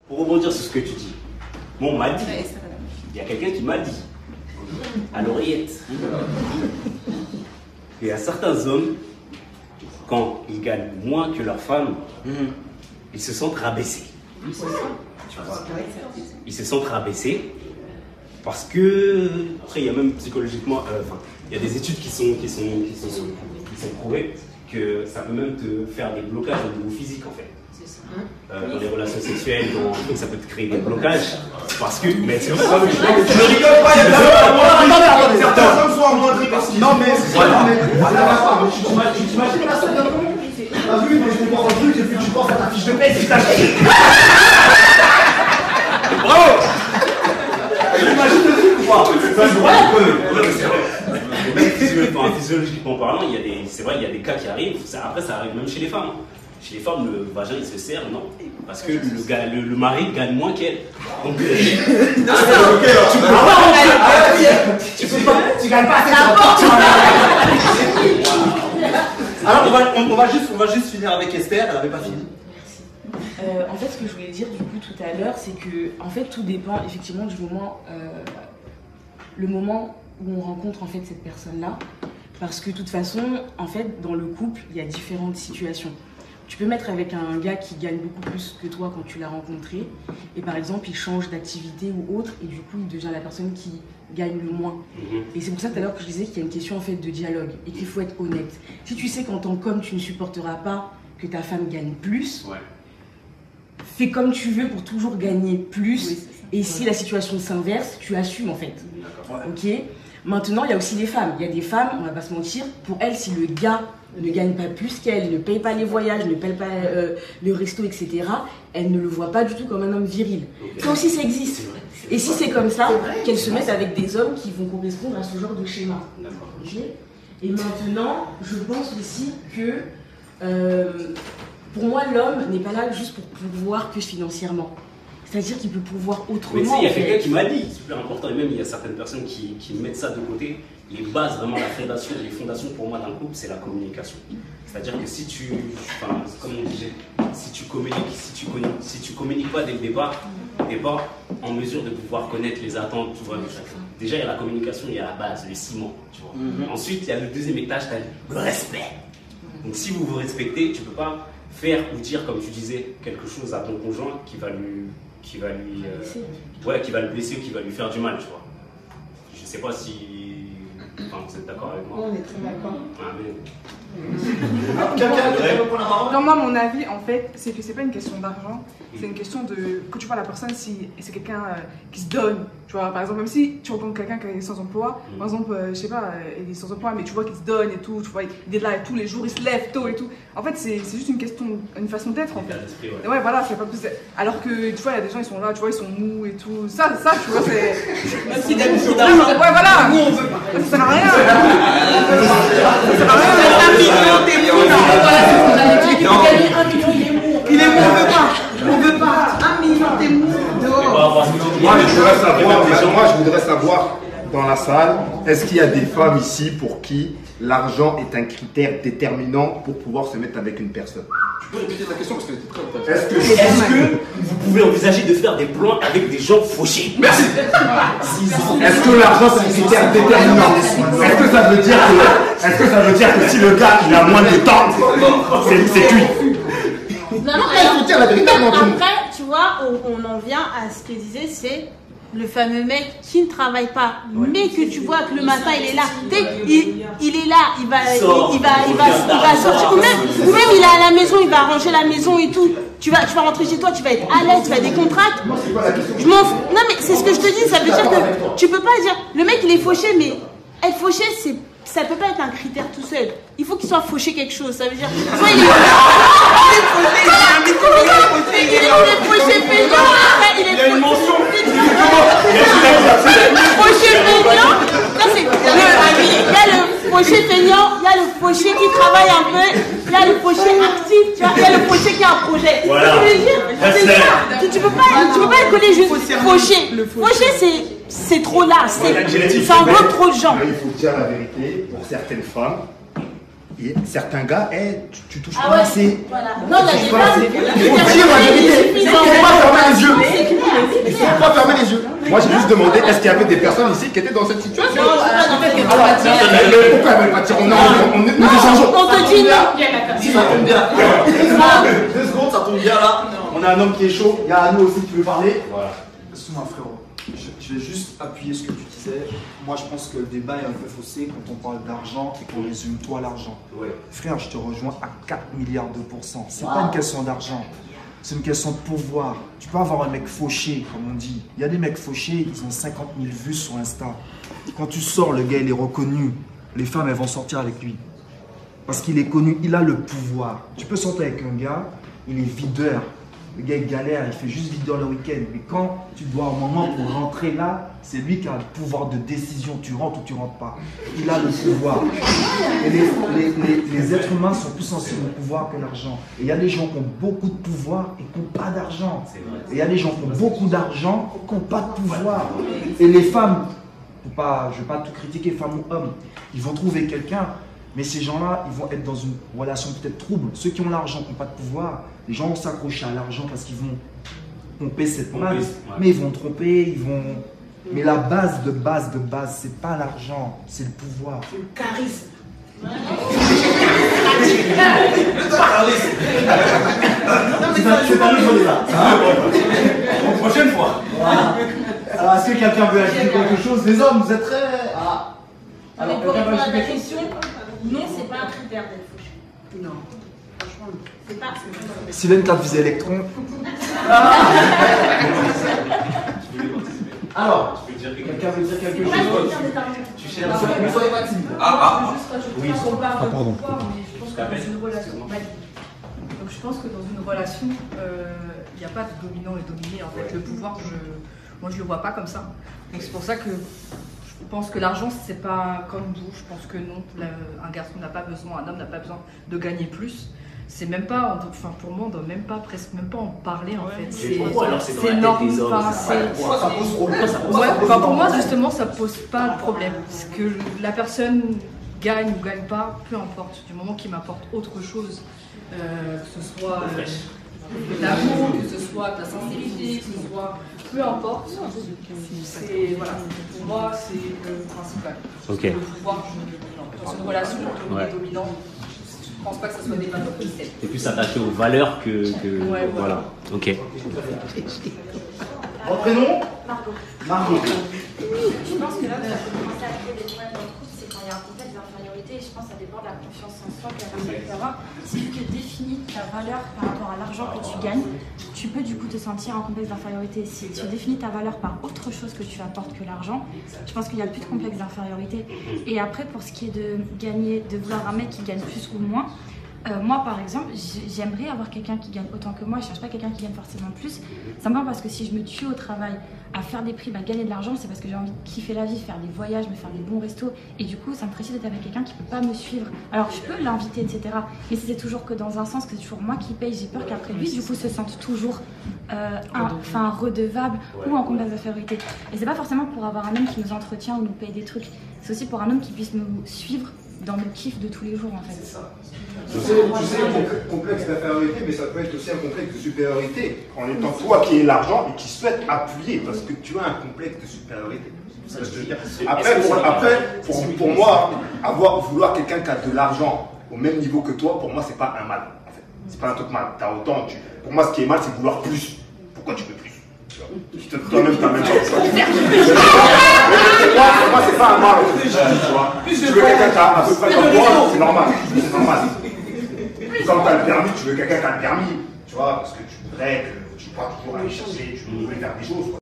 Pour rebondir sur ce que tu dis, bon, on m'a dit, il y a quelqu'un qui m'a dit, à l'oreillette, il y a certains hommes, quand ils gagnent moins que leurs femmes, ils se sentent rabaissés. Ils se sentent rabaissés parce que, après, il y a même psychologiquement, il y a des études qui sont prouvées que ça peut même te faire des blocages au niveau physique en fait. Dans les relations sexuelles, ça peut te créer des blocages parce que. Mais c'est vrai, je ne rigole pas, il y a attendez, certains hommes sont amoindris parce qu'ils. Non, mais c'est voilà. Tu t'imagines la scène d'un coup. T'as vu, moi je comprends un truc et puis tu penses à ta fiche de paie, c'est ta fiche. Bravo! Imagine le truc ou pas? C'est vrai. Physiologiquement parlant, c'est vrai, il y a des cas qui arrivent. Après, ça arrive même chez les femmes. Chez les femmes, le vagin il se serre, non? Parce que le mari gagne moins qu'elle. Donc, tu gagnes pas assez. Alors, on va juste finir avec Esther, elle n'avait pas fini. En fait, ce que je voulais dire du coup tout à l'heure, c'est que en fait tout dépend effectivement du moment, le moment où on rencontre en fait cette personne-là, parce que de toute façon, en fait, dans le couple, il y a différentes situations. Tu peux mettre avec un gars qui gagne beaucoup plus que toi quand tu l'as rencontré, et par exemple, il change d'activité ou autre, et du coup, il devient la personne qui gagne le moins. Et c'est pour ça tout à l'heure que je disais qu'il y a une question en fait de dialogue, et qu'il faut être honnête. Si tu sais qu'en tant qu'homme, tu ne supporteras pas que ta femme gagne plus, fais comme tu veux pour toujours gagner plus, et si la situation s'inverse, tu assumes en fait. Ok. Maintenant, il y a aussi des femmes. Il y a des femmes, on va pas se mentir, pour elles, si le gars ne gagne pas plus qu'elle, ne paye pas les voyages, ne paye pas le resto, etc., elle ne le voit pas du tout comme un homme viril. Ça aussi, ça existe. Et si c'est comme ça, qu'elles se mettent avec des hommes qui vont correspondre à ce genre de schéma. Okay. Et maintenant, je pense aussi que, pour moi, l'homme n'est pas là juste pour pouvoir que financièrement. C'est-à-dire qu'il peut pouvoir autrement. Mais tu sais, il y a quelqu'un qui m'a dit, super important, et même il y a certaines personnes qui mettent ça de côté. Les bases, vraiment la fondation, les fondations pour moi d'un couple, c'est la communication. C'est-à-dire que si tu, comme on disait, si tu communiques pas dès le départ, t'es pas en mesure de pouvoir connaître les attentes, tu vois, de chacun. Déjà, il y a la communication, il y a la base, le ciment, tu vois. Ensuite, il y a le deuxième étage, tu as le respect. Donc si vous vous respectez, tu peux pas faire ou dire, comme tu disais, quelque chose à ton conjoint qui va le blesser ou qui va lui faire du mal, tu vois. Je sais pas si vous êtes d'accord avec moi. On est très d'accord. Non, moi, mon avis, en fait, c'est que c'est pas une question d'argent, c'est une question de que tu vois la personne, si c'est quelqu'un qui se donne, tu vois, par exemple, même si tu rencontres quelqu'un qui est sans emploi, par exemple, je sais pas, il est sans emploi, mais tu vois qu'il se donne et tout, tu vois, il est là tous les jours, il se lève tôt et tout. En fait, c'est juste une question, une façon d'être, en fait. Ouais, voilà, c'est pas plus. Alors que, tu vois, il y a des gens, ils sont là, tu vois, ils sont mous et tout. Ça, tu vois, c'est. Même s'ils gagnent beaucoup d'argent. Ouais, voilà. Nous, on veut pas. Ça sert à rien. Ça sert à rien. Il est mou, on veut pas. 1 million, t'es mou, dehors. Moi, je voudrais savoir, dans la salle, est-ce qu'il y a des femmes ici pour qui l'argent est un critère déterminant pour pouvoir se mettre avec une personne? Tu peux répéter la question parce qu'elle était très importante. Est-ce que vous pouvez envisager de faire des plans avec des gens fauchés? Merci. Est-ce que l'argent c'est un critère déterminant? Est-ce que ça veut dire que si le gars il a moins de temps, c'est cuit? Non, après, tu vois, on en vient à ce que disait, c'est le fameux mec qui ne travaille pas, mais que tu vois que le matin il est là, il est là, il va sortir, ou même il est à la maison, il va ranger la maison et tout. Tu vas rentrer chez toi, tu vas être à l'aise, tu vas décontracter. Je m'en fous. Non mais c'est ce que je te dis, ça veut dire que tu peux pas dire le mec il est fauché, mais être fauché ça peut pas être un critère tout seul. Il faut qu'il soit fauché quelque chose. Ça veut dire soit il est fauché payant, il est une mention. Fauché payant, il y a le fauché payant, il y a le fauché qui travaille un peu, il y a le fauché actif, tu vois, il y a le fauché qui a un projet. Voilà. C'est ça. Tu peux pas coller juste fauché. Fauché c'est trop large, ça englobe trop de gens. Il faut dire la vérité, pour certaines femmes, et certains gars, tu touches pas assez. Voilà. Non, il y a des femmes. Il faut dire la vérité. Il faut pas fermer les yeux. Moi, j'ai juste demandé est-ce qu'il y avait des personnes ici qui étaient dans cette situation? Non, c'est pas dans cette Alors, pourquoi elles veulent pas dire? Nous échangeons. On te dit non. Ça tombe bien. 2 secondes, ça tombe bien là. On a un homme qui est chaud, il y a Anno aussi qui veut parler. Voilà. Excuse-moi frérot, je vais juste appuyer ce que tu disais. Moi je pense que le débat est un peu faussé quand on parle d'argent et qu'on résume toi l'argent. Ouais. Frère, je te rejoins à 4 milliards de pourcents. C'est pas une question d'argent, c'est une question de pouvoir. Tu peux avoir un mec fauché, comme on dit. Il y a des mecs fauchés, ils ont 50 000 vues sur Insta. Quand tu sors, le gars il est reconnu. Les femmes elles vont sortir avec lui. Parce qu'il est connu, il a le pouvoir. Tu peux sortir avec un gars, il est videur. Le gars il galère, il fait juste videur le week-end. Mais quand tu dois un moment pour rentrer là, c'est lui qui a le pouvoir de décision. Tu rentres ou tu rentres pas. Il a le pouvoir. Et les êtres humains sont plus sensibles au pouvoir que l'argent. Et il y a des gens qui ont beaucoup de pouvoir et qui n'ont pas d'argent. Et il y a des gens qui ont beaucoup d'argent et qui n'ont pas de pouvoir. Et les femmes, je ne vais pas tout critiquer, femmes ou hommes, ils vont trouver quelqu'un. Mais ces gens-là, ils vont être dans une relation peut-être trouble. Ceux qui ont l'argent, qui n'ont pas de pouvoir, les gens vont s'accrocher à l'argent parce qu'ils vont pomper cette manne. Mais ils vont tromper, ils vont... Mais la base de base, c'est pas l'argent, c'est le pouvoir. C'est le charisme. C'est pas le jeu là. Prochaine fois. Alors, est-ce que quelqu'un veut ajouter quelque chose? Les hommes, vous êtes très... Ah. Alors, pour répondre à ta question, non, c'est pas un critère d'être fauché. Non, franchement, non. C'est pas. Sylvain, t'as visé électron. Alors, quelqu'un veut dire quelque chose? Tu cherches. Mais soyez pas timide. Oui, on parle de pardon. pouvoir, mais je pense que dans une relation, donc je pense que dans une relation, il n'y a pas de dominant et dominé. En fait, le pouvoir, moi je le vois pas comme ça. Donc c'est pour ça que je pense que l'argent, c'est pas comme vous. Je pense que non, un garçon n'a pas besoin, un homme n'a pas besoin de gagner plus. C'est même pas, enfin pour moi, on doit même pas, presque même pas en parler en fait. C'est pourquoi alors c'est dans la tête des hommes? Pourquoi ça pose problème? Pour moi, justement, ça pose pas de problème. Parce que la personne gagne ou gagne pas, peu importe. Du moment qu'il m'apporte autre chose, que ce soit de l'amour, que ce soit de la sincérité, que ce soit peu importe. C'est voilà. Pour moi, c'est le principal. Ok. Le pouvoir dans une relation, quand on est dominant. Je pense pas que ce soit des valeurs qui s'aiment. C'est plus attaché aux valeurs que ouais, voilà. Ok. Votre prénom? Margot. Je pense que là, ça peut commencer à créer des problèmes dans le couple, c'est quand il y a un complexe d'infériorité, et je pense que ça dépend de la confiance en soi que la personne peut avoir. Si tu définis ta valeur par rapport à l'argent que tu gagnes, tu peux du coup te sentir en complexe d'infériorité. Si tu définis ta valeur par autre chose que tu apportes que l'argent, je pense qu'il n'y a plus de complexe d'infériorité. Et après, pour ce qui est de gagner, de vouloir un mec qui gagne plus ou moins, moi par exemple, j'aimerais avoir quelqu'un qui gagne autant que moi, je cherche pas quelqu'un qui gagne forcément plus. Simplement parce que si je me tue au travail à faire des primes, à gagner de l'argent, c'est parce que j'ai envie de kiffer la vie, faire des voyages, me faire des bons restos. Et du coup, ça me ferait chier d'être avec quelqu'un qui peut pas me suivre. Alors je peux l'inviter, etc. Mais si c'est toujours que dans un sens, que c'est toujours moi qui paye, j'ai peur qu'après lui, du coup, se sente toujours redevable ou en complexe d'infériorité. Et c'est pas forcément pour avoir un homme qui nous entretient ou nous paye des trucs. C'est aussi pour un homme qui puisse nous suivre dans le kiff de tous les jours en fait. C'est ça. Tu sais, complexe d'infériorité, mais ça peut être aussi un complexe de supériorité. En étant toi qui ai l'argent et qui souhaite appuyer parce que tu as un complexe de supériorité. Après, pour moi, vouloir quelqu'un qui a de l'argent au même niveau que toi, pour moi, c'est pas un mal. En fait. C'est pas un truc mal. T'as autant. Pour moi, ce qui est mal, c'est vouloir plus. Pourquoi tu veux plus? Toi-même, t'as même chose. Pour moi, c'est pas un mal. Tu veux quelqu'un qui a à peu près comme toi, c'est normal. C'est normal. Comme tu as le permis, tu veux quelqu'un qui a le permis. Tu vois, parce que tu voudrais que tu pourras toujours aller chercher, tu veux faire des choses.